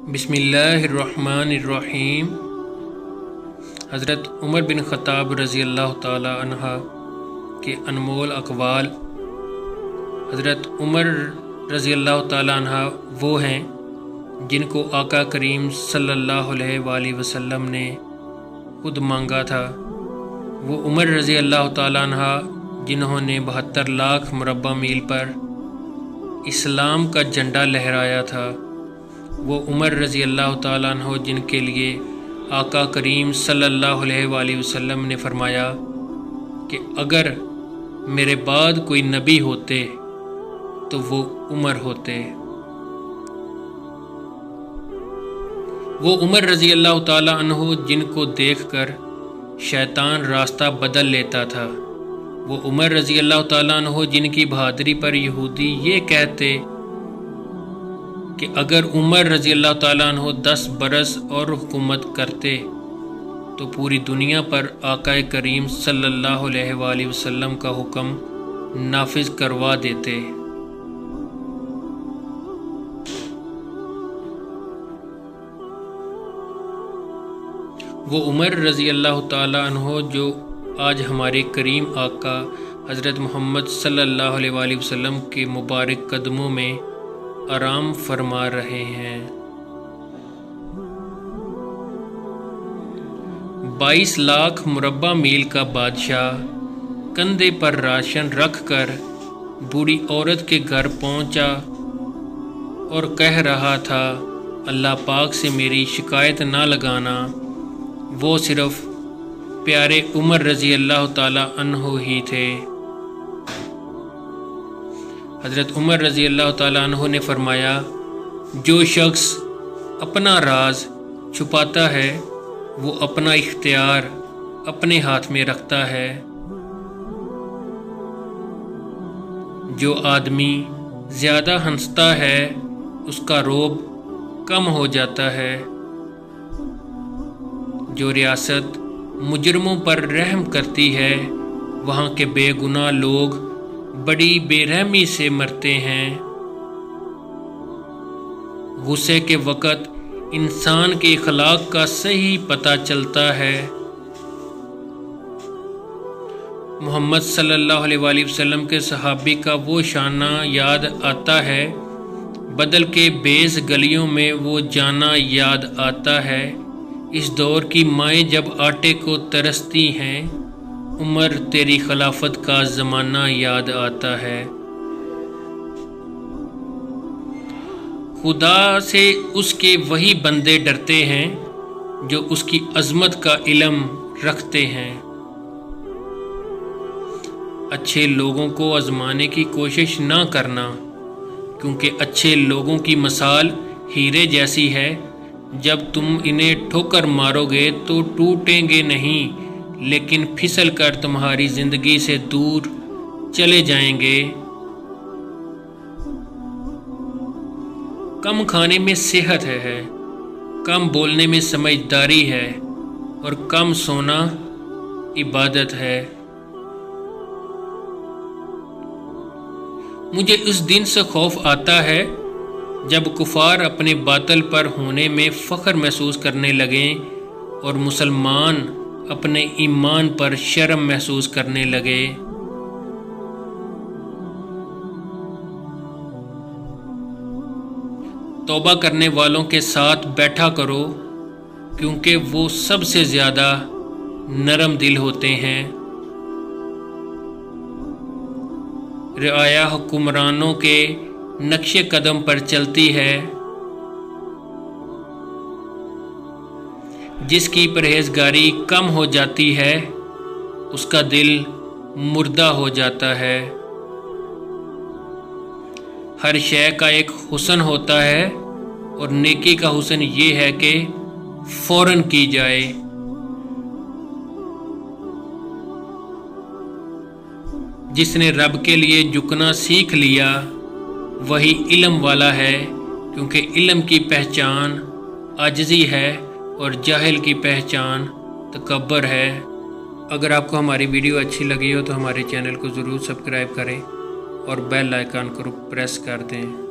बिस्मिल्लाहिर्रहमानिर्रहीम। हज़रत उमर बिन ख़त्ताब रज़ी अल्लाह ताला अन्हा के अनमोल अक़वाल। हज़रत उमर रज़ी अल्लाह ताला अन्हा वो हैं जिनको आका करीम सल्लल्लाहु अलैहि वसल्लम ने खुद मांगा था। वो उमर रज़ी अल्लाह ताला अन्हा जिन्होंने 72 लाख मुरब्बा मील पर इस्लाम का झंडा लहराया था। वो उमर रज़ी अल्लाह ताला अन्हो जिनके लिए आका करीम सल्लल्लाहु अलैहि वसल्लम ने फरमाया कि अगर मेरे बाद कोई नबी होते तो वो उमर होते। वो उमर रज़ी अल्लाह ताला अन्हो जिनको देखकर शैतान रास्ता बदल लेता था। वो उमर रज़ी अल्लाह ताला अन्हो जिनकी बहादुरी पर यहूदी ये कहते कि अगर उमर रज़ी अल्लाह ताला अन्हो 10 बरस और हुकूमत करते तो पूरी दुनिया पर आका करीम सल्लल्लाहु अलैहि वसल्लम का हुक्म नाफिज करवा देते। वो उमर रज़ी अल्लाह ताला अन्हो जो आज हमारे करीम आका हज़रत मोहम्मद सल्लल्लाहु अलैहि वसल्लम के मुबारक कदमों में आराम फरमा रहे हैं। 22 लाख मुरब्बा मील का बादशाह कंधे पर राशन रख कर बूढ़ी औरत के घर पहुंचा और कह रहा था, अल्लाह पाक से मेरी शिकायत ना लगाना। वो सिर्फ प्यारे उमर रज़ी अल्लाह ताला अन्हो ही थे। हज़रत उमर रज़ी अल्लाह ताला अन्हो ने फरमाया, जो शख्स अपना राज छुपाता है वो अपना इख्तियार अपने हाथ में रखता है। जो आदमी ज़्यादा हंसता है उसका रोब कम हो जाता है। जो रियासत मुजरमों पर रहम करती है वहाँ के बेगुनाह लोग बड़ी बेरहमी से मरते हैं। गुस्से के वक़्त इंसान के अखलाक का सही पता चलता है। मोहम्मद सल्लल्लाहु अलैहि वसल्लम के सहाबी का वो शाना याद आता है, बदल के बेस गलियों में वो जाना याद आता है। इस दौर की माएँ जब आटे को तरसती हैं, उमर तेरी खिलाफत का ज़माना याद आता है। खुदा से उसके वही बंदे डरते हैं जो उसकी अज़मत का इल्म रखते हैं। अच्छे लोगों को आज़माने की कोशिश ना करना, क्योंकि अच्छे लोगों की मिसाल हीरे जैसी है। जब तुम इन्हें ठोकर मारोगे तो टूटेंगे नहीं, लेकिन फिसल कर तुम्हारी ज़िंदगी से दूर चले जाएंगे। कम खाने में सेहत है, कम बोलने में समझदारी है और कम सोना इबादत है। मुझे उस दिन से खौफ आता है जब कुफार अपने बातिल पर होने में फ़ख्र महसूस करने लगें और मुसलमान अपने ईमान पर शर्म महसूस करने लगे। तौबा करने वालों के साथ बैठा करो, क्योंकि वो सबसे ज़्यादा नरम दिल होते हैं। रियाया हुक्मरानों के नक्शे कदम पर चलती है। जिसकी परहेजगारी कम हो जाती है उसका दिल मुर्दा हो जाता है। हर शय का एक हुस्न होता है और नेकी का हुस्न ये है कि फौरन की जाए। जिसने रब के लिए झुकना सीख लिया वही इल्म वाला है, क्योंकि इल्म की पहचान आजिज़ी है और जाहिल की पहचान तकब्बर है। अगर आपको हमारी वीडियो अच्छी लगी हो तो हमारे चैनल को ज़रूर सब्सक्राइब करें और बेल आइकन को प्रेस कर दें।